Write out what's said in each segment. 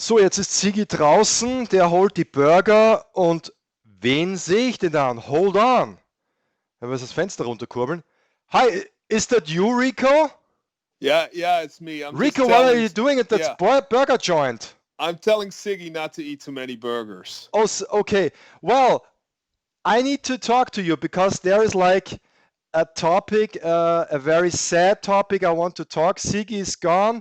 So, jetzt ist Ziggy draußen, der holt die Burger und wen sehe ich denn da an? Hold on. Wenn wir das Fenster runterkurbeln. Hi, is that you, Rico? Yeah, it's me. Rico, what are you doing at that Yeah, burger joint? I'm telling Siggy not to eat too many burgers. Oh, okay. Well, I need to talk to you because there is like a topic, a very sad topic I want to talk. Ziggy is gone.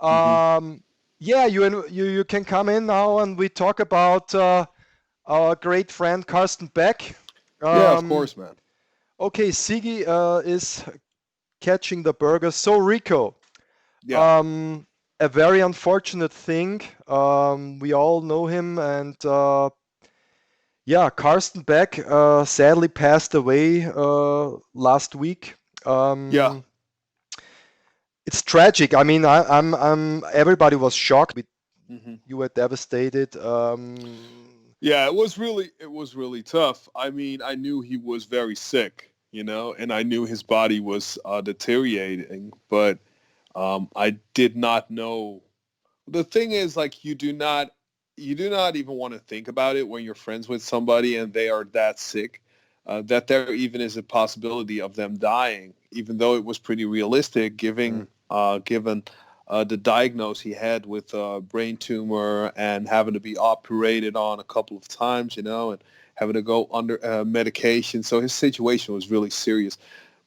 Hmm. Yeah, you can come in now and we talk about our great friend Karsten Beck. Yeah, of Um, course, man. okay, Ziggy is catching the burger. So Rico, Yeah. um, a very unfortunate thing. We all know him, and yeah, Karsten Beck sadly passed away last week. Yeah. Um, it's tragic. I mean, everybody was shocked. Hmm. You were devastated. Yeah, it was really tough. I mean, I knew he was very sick, and I knew his body was deteriorating, but I did not know. The thing is, like, you do not even want to think about it when you're friends with somebody and they are that sick, that there even is a possibility of them dying, even though it was pretty realistic, Mm. given the diagnosis he had with a brain tumor and having to be operated on a couple of times, and having to go under medication. So his situation was really serious.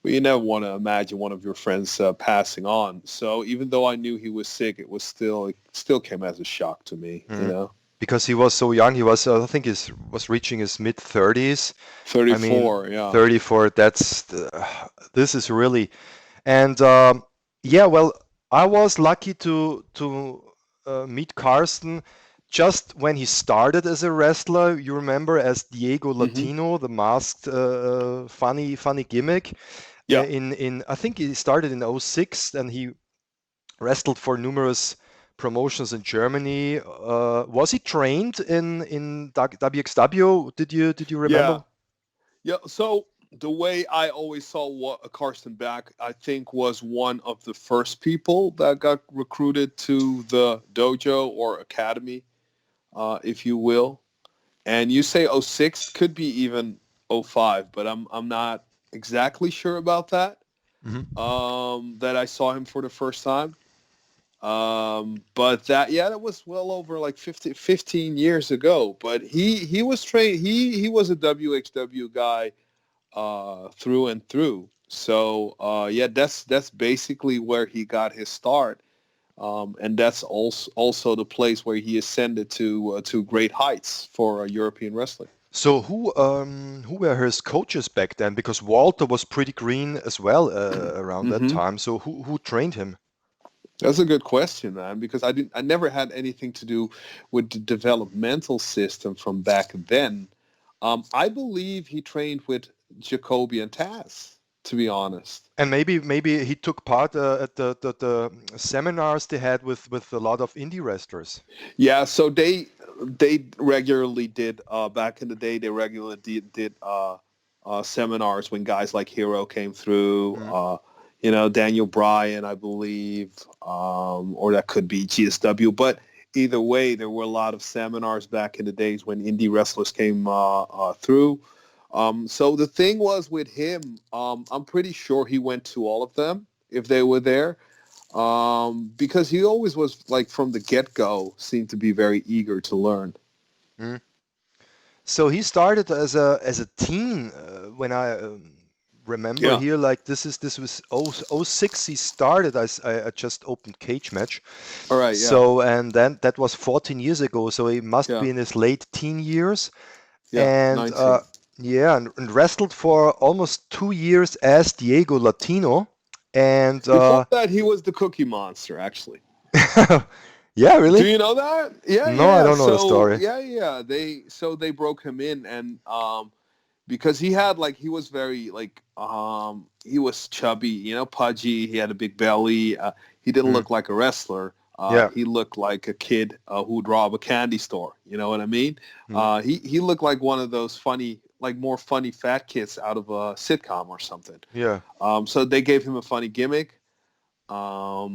But you never want to imagine one of your friends passing on. So even though I knew he was sick, it still came as a shock to me. Mm. Because he was so young. He was, I think, he was reaching his mid 30s. I mean, 34, yeah. 34. This is really, and yeah. Well, I was lucky to meet Karsten just when he started as a wrestler. You remember as Diego Hmm. Latino, the masked, funny gimmick. Yeah. In I think he started in '06, and he wrestled for numerous promotions in Germany. Was he trained in WXW? Did you Yeah. remember? Yeah. So the way I always saw what Karsten Beck, I think, was one of the first people that got recruited to the dojo or academy, if you will. And you say '06, could be even '05, but I'm not exactly sure about that. Hmm. That I saw him for the first time. But that was well over like 15 years ago. But he was trained. He was a WXW guy through and through. So yeah, that's basically where he got his start. And that's also the place where he ascended to great heights for European wrestling. So who were his coaches back then? Because Walter was pretty green as well around that Hmm. time. So who trained him? That's a good question, man, because I never had anything to do with the developmental system from back then. I believe he trained with Jacoby and Taz, to be honest. And maybe he took part at the seminars they had with a lot of indie wrestlers. Yeah, so they regularly did back in the day. They regularly did seminars when guys like Hero came through. Mm. Daniel Bryan, I believe, or that could be GSW. But either way, there were a lot of seminars back in the days when indie wrestlers came through. So the thing was with him, I'm pretty sure he went to all of them if they were there, because he always was, like, from the get-go, seemed to be very eager to learn. Mm. So he started as a teen when I remember Yeah. here, like this was '06 he started. I just opened Cage Match. All right. Yeah. So and then that was 14 years ago. So he must Yeah. be in his late teen years. Yeah. And 19. yeah, and wrestled for almost 2 years as Diego Latino. And Before that, he was the Cookie Monster, actually. yeah, Do really? you know that? Yeah, No, I yeah. don't know the So story. yeah. They broke him in, and because he had, like, he was very, like, he was chubby, pudgy. He had a big belly. He didn't Mm, look like a wrestler. yeah. He looked like a kid who'd rob a candy store. You know what I mean? Mm, He looked like one of those funny, like, more funny fat kids out of a sitcom or something. yeah. So they gave him a funny gimmick, a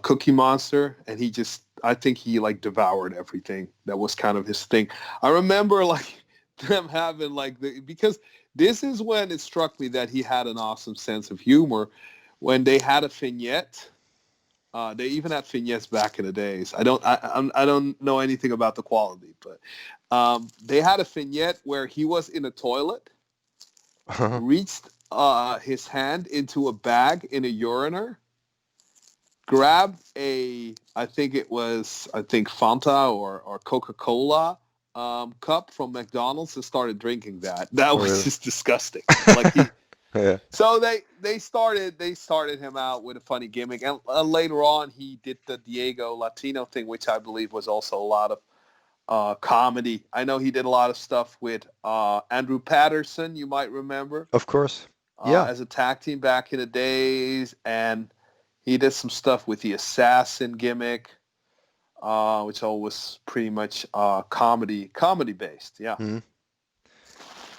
Cookie Monster, and he just I think he like devoured everything. That was kind of his thing. I remember like them having like because this is when it struck me that he had an awesome sense of humor when they had a vignette. They even had vignettes back in the days. I don't know anything about the quality, but they had a vignette where he was in a toilet, reached his hand into a bag in a urinal, grabbed I think Fanta or Coca-Cola cup from McDonald's and started drinking that. That Oh, was really? just disgusting. Like he, Yeah. so they started him out with a funny gimmick, and later on he did the Diego Latino thing, which I believe was also a lot of comedy. I know he did a lot of stuff with Andrew Patterson, you might remember, Of course. Yeah. as a tag team back in the days, and he did some stuff with the Assassin gimmick, which all was pretty much comedy based. Yeah. Mhm.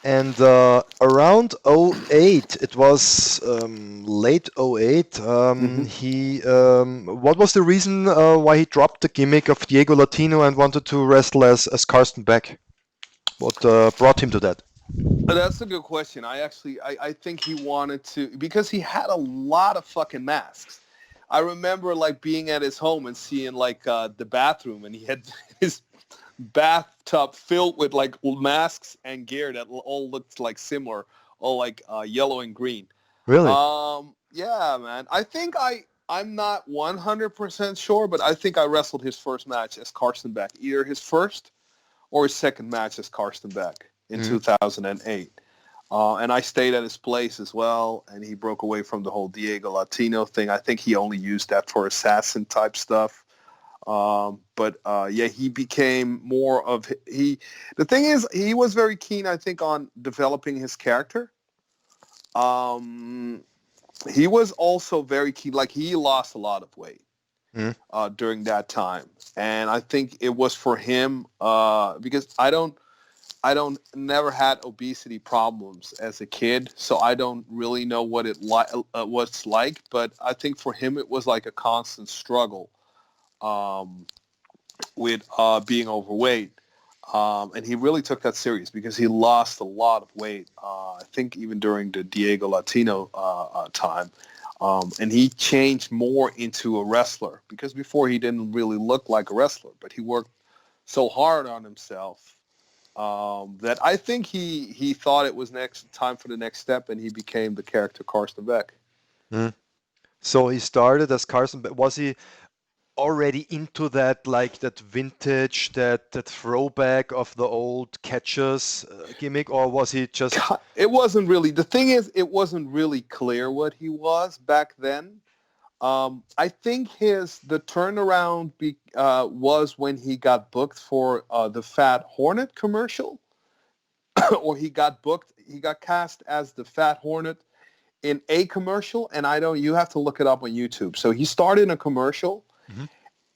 And around '08, it was late '08, hmm what was the reason why he dropped the gimmick of Diego Latino and wanted to wrestle as Karsten Beck? What brought him to that? That's a good question. I think he wanted to, because he had a lot of fucking masks. I remember like being at his home and seeing like the bathroom, and he had his bathtub filled with like masks and gear that all looked like similar, all like yellow and green. Really? Yeah, man. I'm not 100% sure, but I think I wrestled his first match as Karsten Beck, either his first or his second match as Karsten Beck in Mhm. 2008. And I stayed at his place as well, and he broke away from the whole Diego Latino thing. I think he only used that for assassin type stuff. But he became more of he. The thing is, he was very keen, I think, on developing his character. Um, he was also very keen. Like he lost a lot of weight Mhm. during that time, and I think it was for him because I don't never had obesity problems as a kid, so I don't really know what's like. But I think for him it was like a constant struggle um, with being overweight, and he really took that serious because he lost a lot of weight. I think even during the Diego Latino time, and he changed more into a wrestler because before he didn't really look like a wrestler, but he worked so hard on himself that I think he thought it was next time for the next step, and he became the character Karsten Beck. Mhm. So he started as Carson, but was he already into that, like that vintage, that throwback of the old catchers gimmick, or was he just? It wasn't really. The thing is, it wasn't really clear what he was back then. I think the turnaround was when he got booked for the Fat Hornet commercial, or he got cast as the Fat Hornet in a commercial, and I don't. You have to look it up on YouTube. So he started in a commercial, Mhm.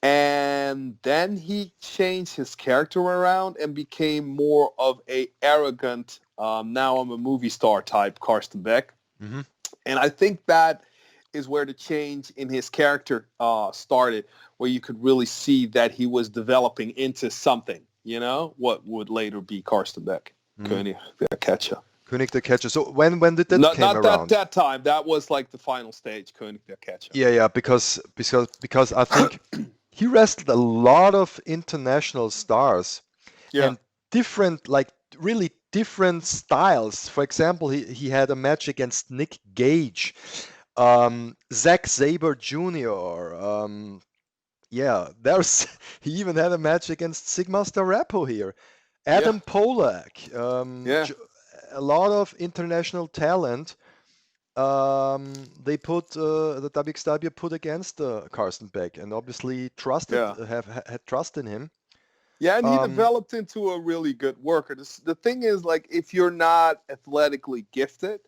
and then he changed his character around and became more of a arrogant, now I'm a movie star type Karsten Beck. Mhm. And I think that is where the change in his character started, where you could really see that he was developing into something, what would later be Karsten Beck. Mhm. König der Catcher. König the Catcher. So when did that Not came not that around? that time. That was like the final stage, König der Catcher. Yeah, yeah, because I think he wrestled a lot of international stars Yeah. and different, like really different styles. For example, he had a match against Nick Gage, Zack Sabre Jr. Yeah, there's he even had a match against Sigmaster Rappo here. Yeah. Adam Polak, Yeah. a lot of international talent. They put the WXW put against Carsten Beck, and obviously Yeah. had trust in him. Yeah, and he Um, developed into a really good worker. The thing is, like, if you're not athletically gifted,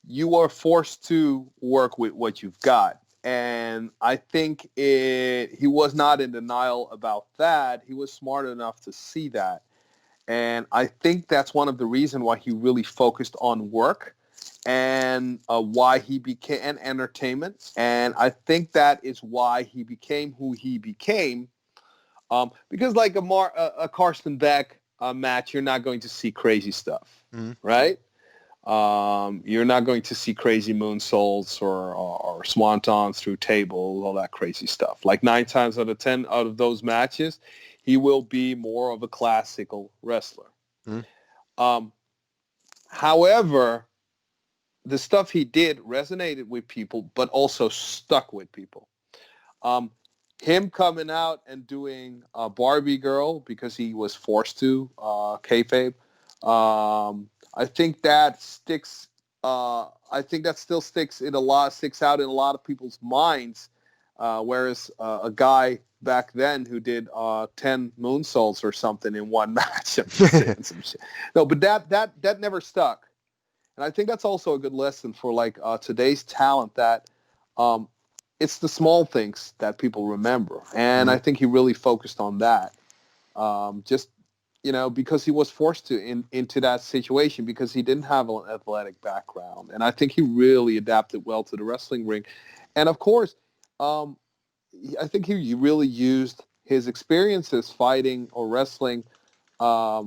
you are forced to work with what you've got. And I think he was not in denial about that. He was smart enough to see that. And I think that's one of the reasons why he really focused on work and why he became an entertainment. And I think that is why he became who he became Because like a Karsten Beck match, you're not going to see crazy stuff, right? You're not going to see crazy moonsaults or swantons through tables, all that crazy stuff. Like 9 times out of 10 out of those matches, he will be more of a classical wrestler. However, the stuff he did resonated with people, but also stuck with people. Him coming out and doing Barbie Girl because he was forced to, kayfabe, I think that sticks. I think that still sticks out in a lot of people's minds. Whereas a guy back then who did 10 moonsaults or something in one match, I'm just saying some shit. No, but that never stuck. And I think that's also a good lesson for like today's talent, that it's the small things that people remember. And I think he really focused on that. Just, because he was forced to into that situation because he didn't have an athletic background. And I think he really adapted well to the wrestling ring. And of course, I think he really used his experiences fighting or wrestling a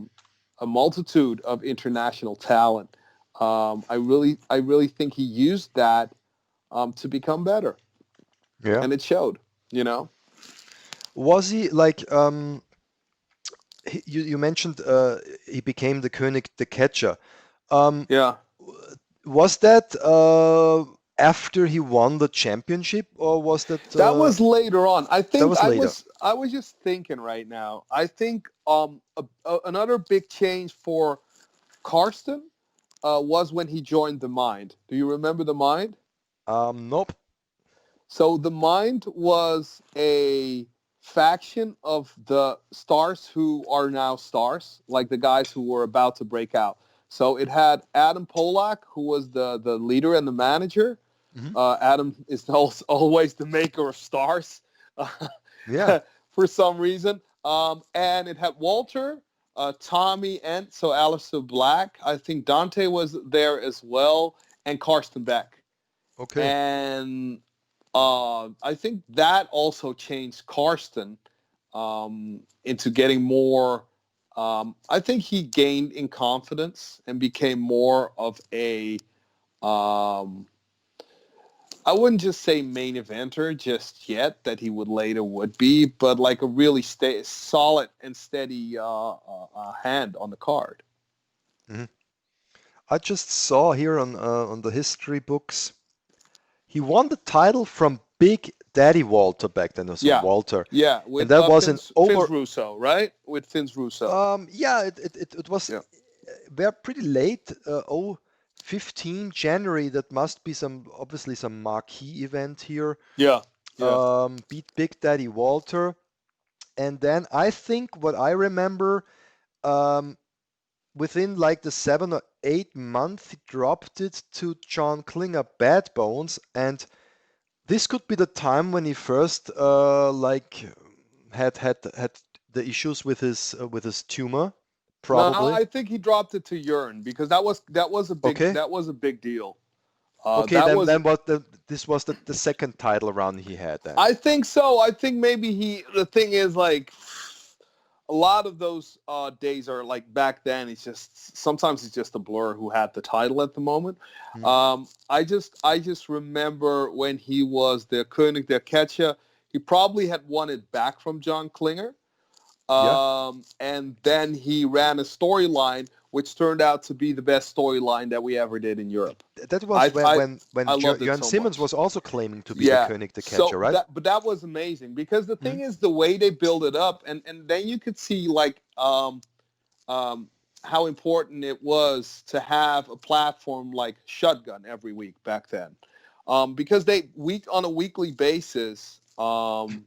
multitude of international talent. I really think he used that to become better. Yeah. And it showed, Was he like you mentioned he became the König, the catcher. Yeah. Was that after he won the championship, or was that That was later on. I that think was later? I was just thinking right now. I think another big change for Karsten was when he joined the Mind. Do you remember the Mind? Nope. So the Mind was a faction of the stars who are now stars, like the guys who were about to break out. So it had Adam Polak, who was the leader and the manager. Adam is always the maker of stars Yeah. for some reason. And it had Walter, Tommy, and so Alistair Black. I think Dante was there as well, and Karsten Beck. Okay. And I think that also changed Karsten into getting more. I think he gained in confidence and became more of a. I wouldn't just say main eventer just yet, that he would be, but like a really solid and steady hand on the card. I just saw here on the history books, he won the title from Big Daddy Walter back then. So Yeah, Walter, yeah, and with that was an Vince over. Russo, right? With Vince Russo. Yeah, it was. Yeah. We're pretty late. 15 January. That must be obviously some marquee event here. Yeah. Yeah. Beat Big Daddy Walter, and then I think what I remember, within like the 7 or 8 months, he dropped it to John Klinger Bad Bones, and this could be the time when he first like had the issues with his tumor, No, probably. I think he dropped it to Yearn because that was Okay. a big deal. Okay, That was then this was the second title run he had then. I think so. I think maybe the thing is like a lot of those days are like back then. Sometimes it's just a blur who had the title at the moment. I just remember when he was the König der Catcher, he probably had won it back from John Klinger. And then he ran a storyline which turned out to be the best storyline that we ever did in Europe. That was when I loved it Yearn so Simmons much. was also claiming to be the König, the catcher, right? But that was amazing because the thing is the way they build it up, and then you could see like how important it was to have a platform like Shotgun every week back then, because on a weekly basis.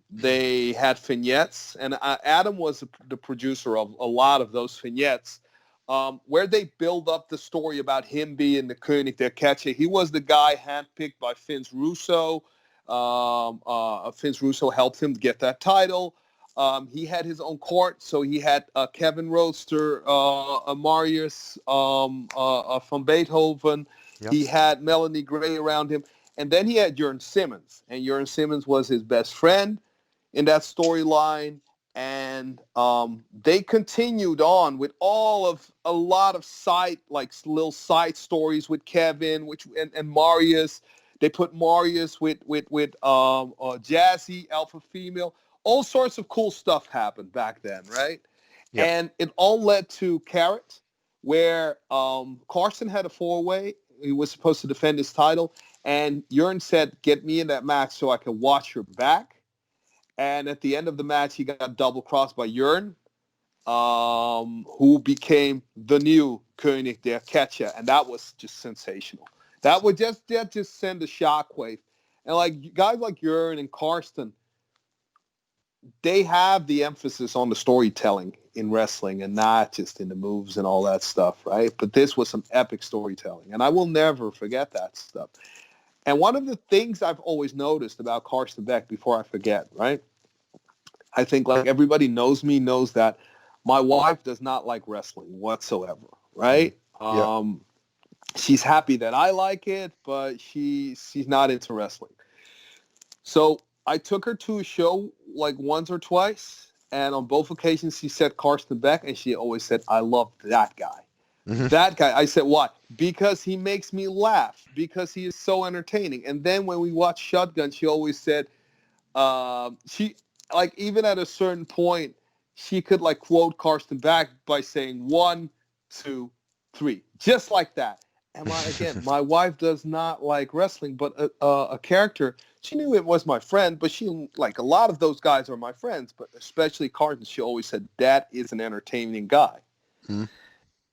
They had vignettes, and Adam was the producer of a lot of those vignettes, where they build up the story about him being the König der Catcher. He was the guy handpicked by Vince Russo. Vince Russo helped him get that title. He had his own court, so he had Kevin Roadster, Marius from Beethoven. Yeah. He had Melanie Gray around him. And then he had Yearn Simmons, and Yearn Simmons was his best friend in that storyline. and they continued on with a lot of side, like little side stories with Kevin, and Marius. They put Marius with Jazzy, alpha female. All sorts of cool stuff happened back then, right? Yeah. And it all led to Carrot, where Karsten had a four-way. He was supposed to defend his title, and Yearn said, "Get me in that match so I can watch your back." And at the end of the match, he got double-crossed by Yearn, who became the new König der Catcher, and that was just sensational. That just send a shockwave. And like guys like Yearn and Karsten, they have the emphasis on the storytelling in wrestling and not just in the moves and all that stuff, right? But this was some epic storytelling, and I will never forget that stuff. And one of the things I've always noticed about Karsten Beck, before I forget, right? I think like everybody knows me, knows that my wife does not like wrestling whatsoever, right? Yeah. She's happy that I like it, but she's not into wrestling. So I took her to a show like once or twice, and on both occasions she said Karsten Beck, and she always said, "I love that guy." Mhm. That guy. I said, "Why?" Because he makes me laugh, because he is so entertaining. And then when we watched Shotgun, she always said, she, like, even at a certain point, she could like quote Karsten Beck by saying 1, 2, 3, just like that. And my wife does not like wrestling, but a character, she knew it was my friend, but she, like, a lot of those guys are my friends, but especially Karsten, she always said, that is an entertaining guy. Mhm.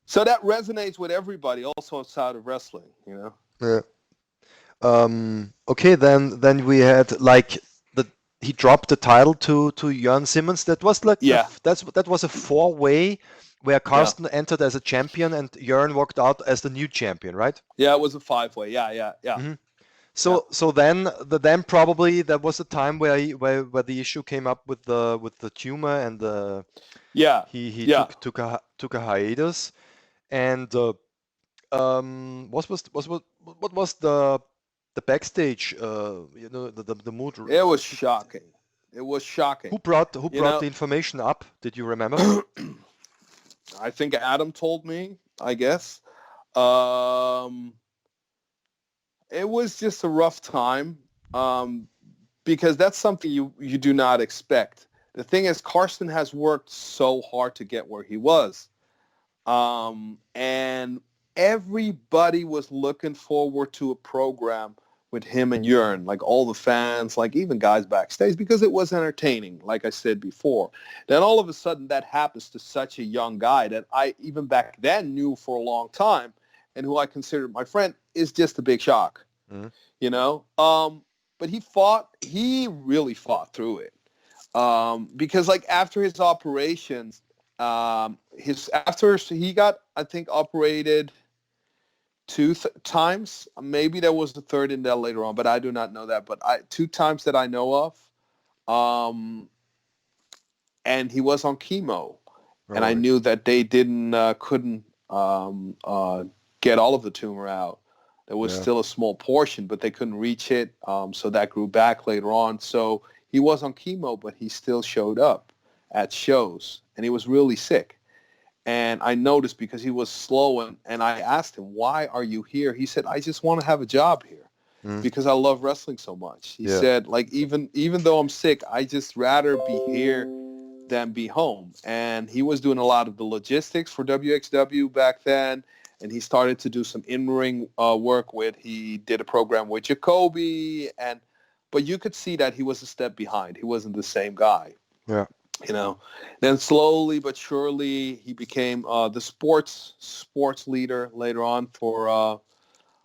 So that resonates with everybody, also outside of wrestling, you know? Yeah. Okay, then we had like the he dropped the title to Yearn Simmons. That was like Yeah, that was a four-way where yeah. Karsten entered as a champion and Yearn walked out as the new champion, right? Yeah, it was a five-way. Yeah. Hmm. Yeah. So then probably there was a time where where the issue came up with the tumor and Yeah. he Yeah. took a hiatus and what was the backstage the mood It was shocking. It was shocking. who You brought know, the information up? Did you remember? I think Adam told me, I guess. Um, it was just a rough time, because that's something you do not expect. The thing is, Karsten has worked so hard to get where he was. And everybody was looking forward to a program with him and Yearn, like all the fans, like even guys backstage, because it was entertaining, like I said before. Then all of a sudden that happens to such a young guy that I even back then knew for a long time and who I considered my friend, is just a big shock, Mhm. you know? But he really fought through it. Because like after his operations, after he got, I think, operated times. Maybe there was the third in there later on, but I do not know that. But two times that I know of. And he was on chemo, and All I right. knew that they couldn't get all of the tumor out. There was Yeah. still a small portion, but they couldn't reach it, so that grew back later on. So he was on chemo, but he still showed up at shows, and he was really sick. And I noticed because he was slow, and I asked him, "Why are you here?" He said, "I just want to have a job here Mhm. because I love wrestling so much." He Yeah. said, like, even though I'm sick, I just rather be here than be home. And he was doing a lot of the logistics for WXW back then, and he started to do some in-ring work with. He did a program with Jacoby, but you could see that he was a step behind. He wasn't the same guy, Yeah. you know. Then slowly but surely he became the sports leader later on for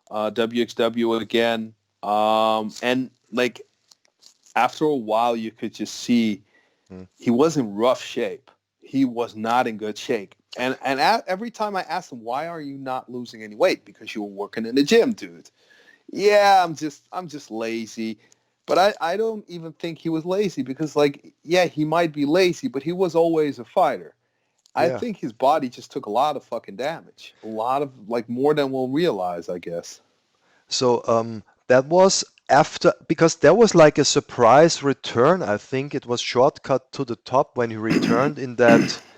WXW again. And like after a while, you could just see Mhm. he was in rough shape. He was not in good shape. And every time I asked him, "Why are you not losing any weight?" Because you were working in the gym, dude. Yeah, I'm just lazy. But I don't even think he was lazy because, like, yeah, he might be lazy, but he was always a fighter. I Yeah. think his body just took a lot of fucking damage. A lot of, like, more than we'll realize, I guess. So that was after, because there was like a surprise return. I think it was shortcut to the top when he returned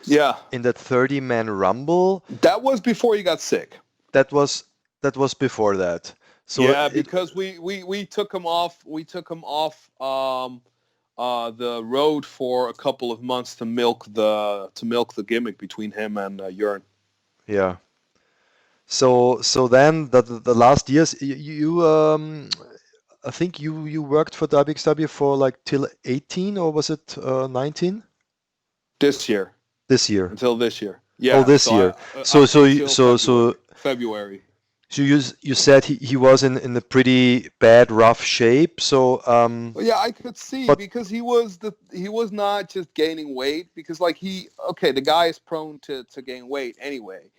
Yeah, in that 30-man rumble. that was before he got sick. That was before that. So Yeah, it because we took him off. We took him off the road for a couple of months to milk the gimmick between him and Yearn. yeah. So then the last years I think you worked for WXW for like till 18, or was it 19? This year, This year. until this year. Oh, Yeah, this so year. So up so you- until so February. so February. so you said he was in a pretty bad, rough shape. So Well, yeah, I could see but because he was not just gaining weight because like the guy is prone to gain weight anyway,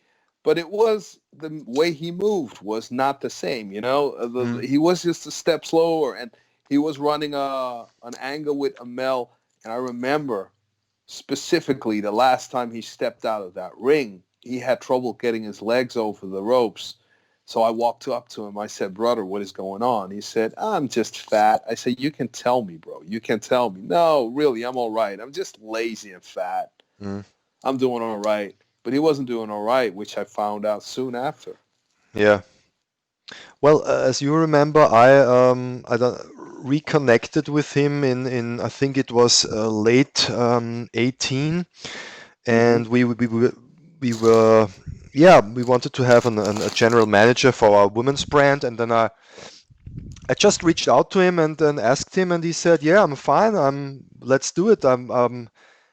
but it was the way he moved was not the same. mm, He was just a step slower, and he was running an angle with Amel, and I remember specifically the last time he stepped out of that ring, he had trouble getting his legs over the ropes. So I walked up to him. I said, "Brother, what is going on?" He said, "I'm just fat." I said, "You can tell me, bro. You can tell me." "No, really, I'm all right. I'm just lazy and fat. mm, I'm doing all right." But he wasn't doing all right, which I found out soon after. yeah. Well, as you remember, I reconnected with him in I think it was late 18, Hmm. and we were yeah, we wanted to have a general manager for our women's brand, and then I just reached out to him and then asked him, and he said, "Yeah, I'm fine. Let's do it. I'm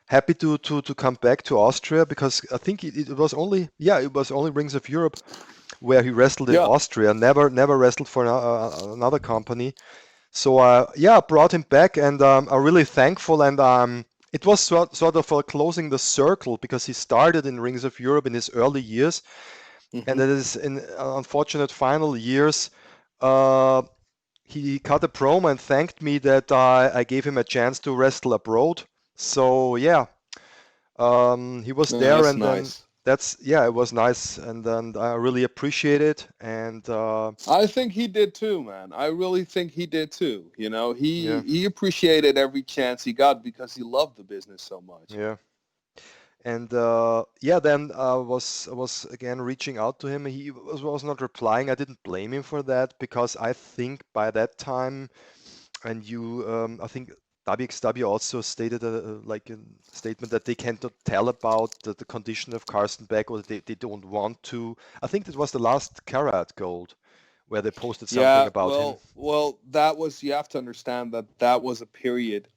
happy to come back to Austria because I think it was only it was only Rings of Europe where he wrestled in Yeah. Austria, never wrestled for another company. So I brought him back, and I'm really thankful. And it was sort of closing the circle because he started in Rings of Europe in his early years, and Hmm. it is in unfortunate final years. Uh, he cut a promo and thanked me that I gave him a chance to wrestle abroad. So yeah, he was No, there, that's and then nice. it was nice, and then I really appreciate it. And I think he did too, man. I really think he did too. yeah, He appreciated every chance he got because he loved the business so much. yeah, and then I was again reaching out to him. He was not replying. I didn't blame him for that because I think by that time, and I think WXW also stated like a statement that they cannot tell about the condition of Karsten Beck, or they don't want to. I think that was the last Karat Gold where they posted something Yeah, about him. that was, you have to understand that that was a period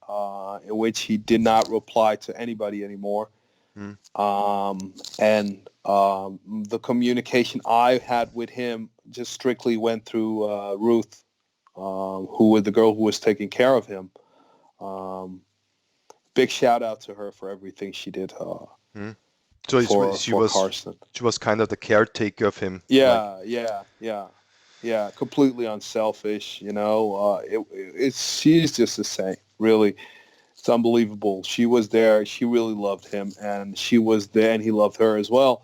in which he did not reply to anybody anymore. Mm, And the communication I had with him just strictly went through Ruth, who was the girl who was taking care of him. Um, Big shout out to her for everything she did mm. So for Carson. she was kind of the caretaker of him, like Yeah, yeah, yeah, yeah. Completely unselfish. She's just the same. Really, it's unbelievable. She was there. She really loved him, and she was there, and he loved her as well.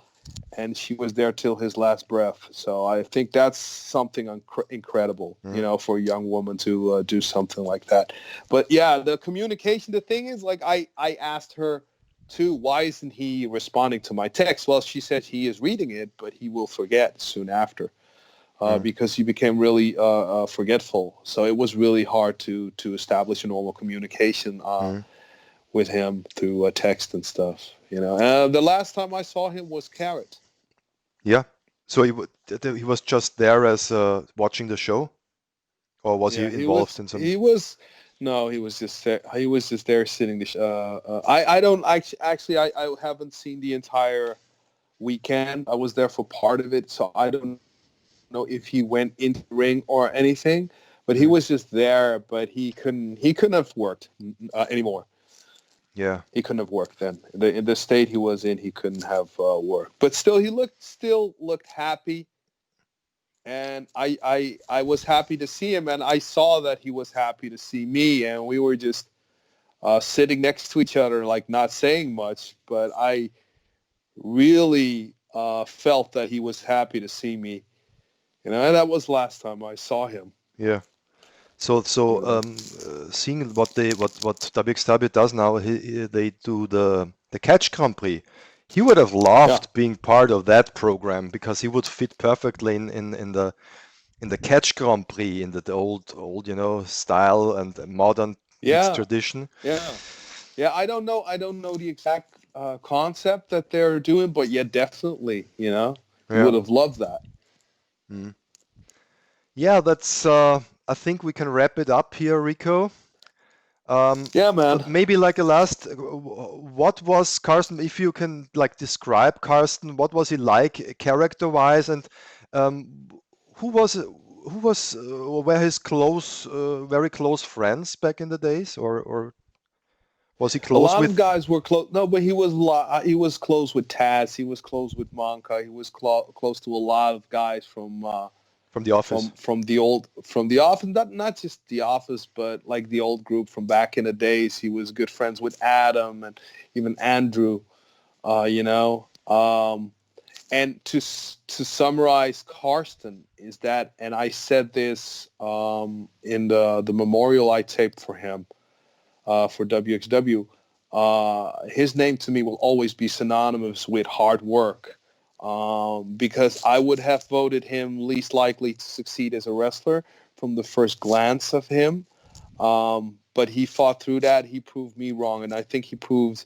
And she was there till his last breath. So I think that's something incredible, mm, for a young woman to do something like that. But yeah, the communication, the thing is, like, I asked her too, why isn't he responding to my text? Well, she said he is reading it, but he will forget soon after mm, because he became really forgetful. So it was really hard to establish a normal communication mm. with him through text and stuff. The last time I saw him was Carrot. Yeah. So he was just there as watching the show, or was he Yeah, involved in some? no, he was just there. He was just there sitting. I don't actually. I haven't seen the entire weekend. I was there for part of it, so I don't know if he went into the ring or anything. But he Mm, was just there. But he couldn't have worked anymore. yeah. He couldn't have worked then. In the state he was in, he couldn't have worked. But still, he still looked happy, and I was happy to see him, and I saw that he was happy to see me, and we were just sitting next to each other, like not saying much, but I really felt that he was happy to see me, and that was last time I saw him. Yeah. Seeing what WXW does now, they do the Catch Grand Prix. He would have Yeah. loved being part of that program because he would fit perfectly in the Catch Grand Prix, in the old style and modern mixed Yeah. tradition. Yeah. Yeah. I don't know the exact concept that they're doing, but yeah, definitely, he Yeah. would have loved that. Mm. Yeah, that's I think we can wrap it up here, Rico. Yeah, man. Maybe like a last, what was Karsten, if you can like describe Karsten, what was he like character-wise, and um, were his very close friends back in the days, or was he A close lot of with guys were close. No, but he was close with Taz. He was close with Monka. He was close to a lot of guys from the office? from the office. Not just the office, but like the old group from back in the days. He was good friends with Adam and even Andrew. You know. And to summarize Karsten is that, and I said this in the memorial I taped for him for WXW. His name to me will always be synonymous with hard work, because I would have voted him least likely to succeed as a wrestler from the first glance of him. But he fought through that. He proved me wrong, and I think he proved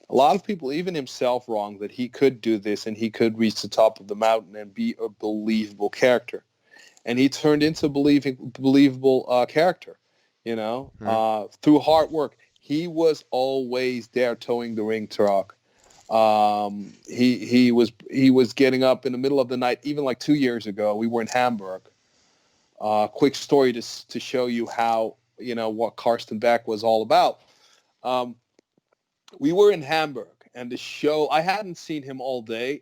a lot of people, even himself, wrong, that he could do this and he could reach the top of the mountain and be a believable character. And he turned into a believable character, through hard work. He was always there towing the ring truck. He was getting up in the middle of the night, even like 2 years ago. We were in Hamburg. Quick story to show you how, what Karsten Beck was all about. We were in Hamburg, and the show, I hadn't seen him all day,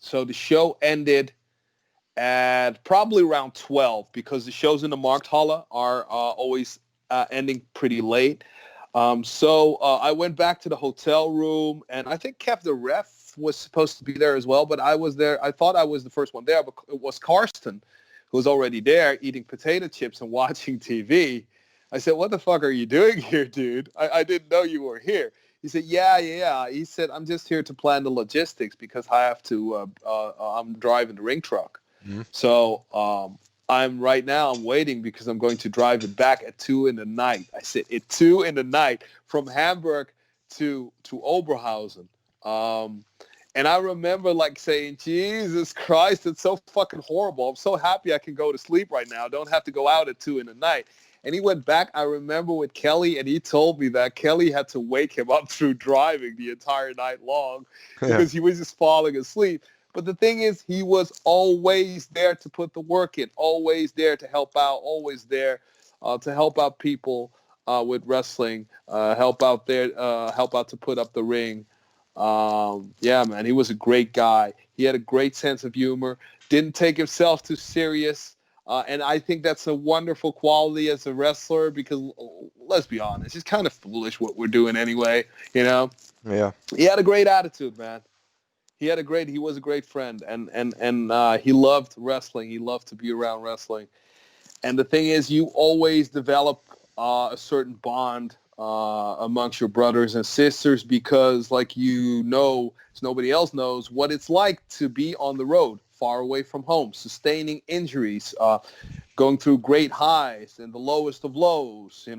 so the show ended at probably around 12, because the shows in the Markthalle are always ending pretty late. So I went back to the hotel room, and I think Kev the ref was supposed to be there as well, but I was there. I thought I was the first one there, but it was Karsten, who was already there eating potato chips and watching TV. I said, "What the fuck are you doing here, dude? I didn't know you were here." He said, yeah. He said, "I'm just here to plan the logistics because I have to, I'm driving the ring truck." Mhm. So I'm waiting because I'm going to drive it back at 2 in the night. I said, at 2 in the night from Hamburg to Oberhausen. And I remember like saying, "Jesus Christ, it's so fucking horrible. I'm so happy I can go to sleep right now. I don't have to go out at 2 in the night." And he went back, I remember, with Kelly, and he told me that Kelly had to wake him up through driving the entire night long because he was just falling asleep. But the thing is, he was always there to put the work in, always there to help out, always there to help out people with wrestling, help out to put up the ring. Yeah, man, he was a great guy. He had a great sense of humor, didn't take himself too serious. And I think that's a wonderful quality as a wrestler because, let's be honest, it's kind of foolish what we're doing anyway, Yeah. He had a great attitude, man. He was a great friend, and he loved wrestling. He loved to be around wrestling. And the thing is, you always develop a certain bond amongst your brothers and sisters because, like, as nobody else knows, what it's like to be on the road, far away from home, sustaining injuries, going through great highs and the lowest of lows,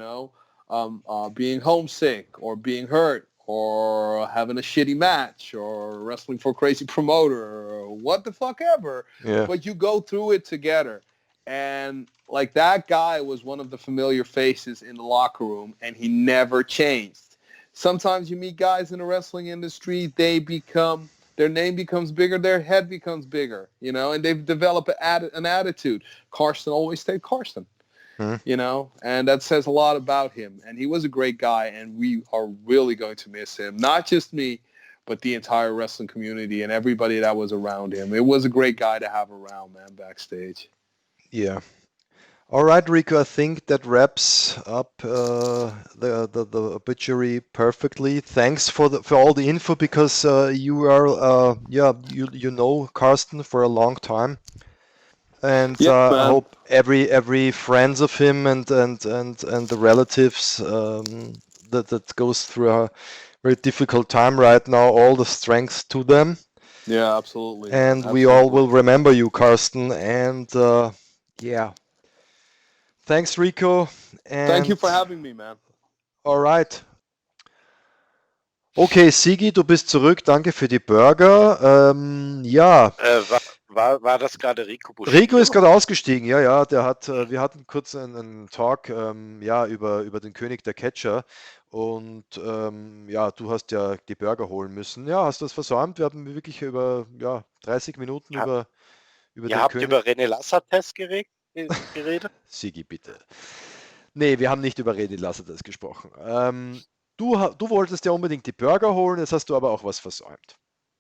being homesick or being hurt or having a shitty match or wrestling for a crazy promoter or what the fuck ever. Yeah. But you go through it together. And like that guy was one of the familiar faces in the locker room, and he never changed. Sometimes you meet guys in the wrestling industry, their name becomes bigger, their head becomes bigger, and they've developed an attitude. Karsten always stayed Karsten, and that says a lot about him. And he was a great guy, and we are really going to miss him. Not just me, but the entire wrestling community and everybody that was around him. It was a great guy to have around, man, backstage. Yeah. All right, Rico, I think that wraps up the obituary perfectly. Thanks for all the info because you are you know Karsten for a long time. And Yeah, I man. hope every friends of him and the relatives that goes through a very difficult time right now, all the strength to them. Yeah, absolutely, man. And we all Absolutely. will remember you, Karsten. And yeah, thanks, Rico. Thank you And for having me, man. all right. Okay, Sigi, du bist zurück. Danke für die Burger. Ja, War das gerade Rico Rico ist Bushido? gerade ausgestiegen. Ja, ja, wir hatten kurz einen Talk, ja, über den König der Catcher. Und ja, du hast ja die Burger holen müssen. Ja, hast du das versäumt? Wir haben wirklich über ja, 30 Minuten Ha- über Ihr den habt König. über René Lassates geredet? Sigi, bitte. Nee, wir haben nicht über René Lassates gesprochen. Du wolltest ja unbedingt die Burger holen, jetzt hast du aber auch was versäumt.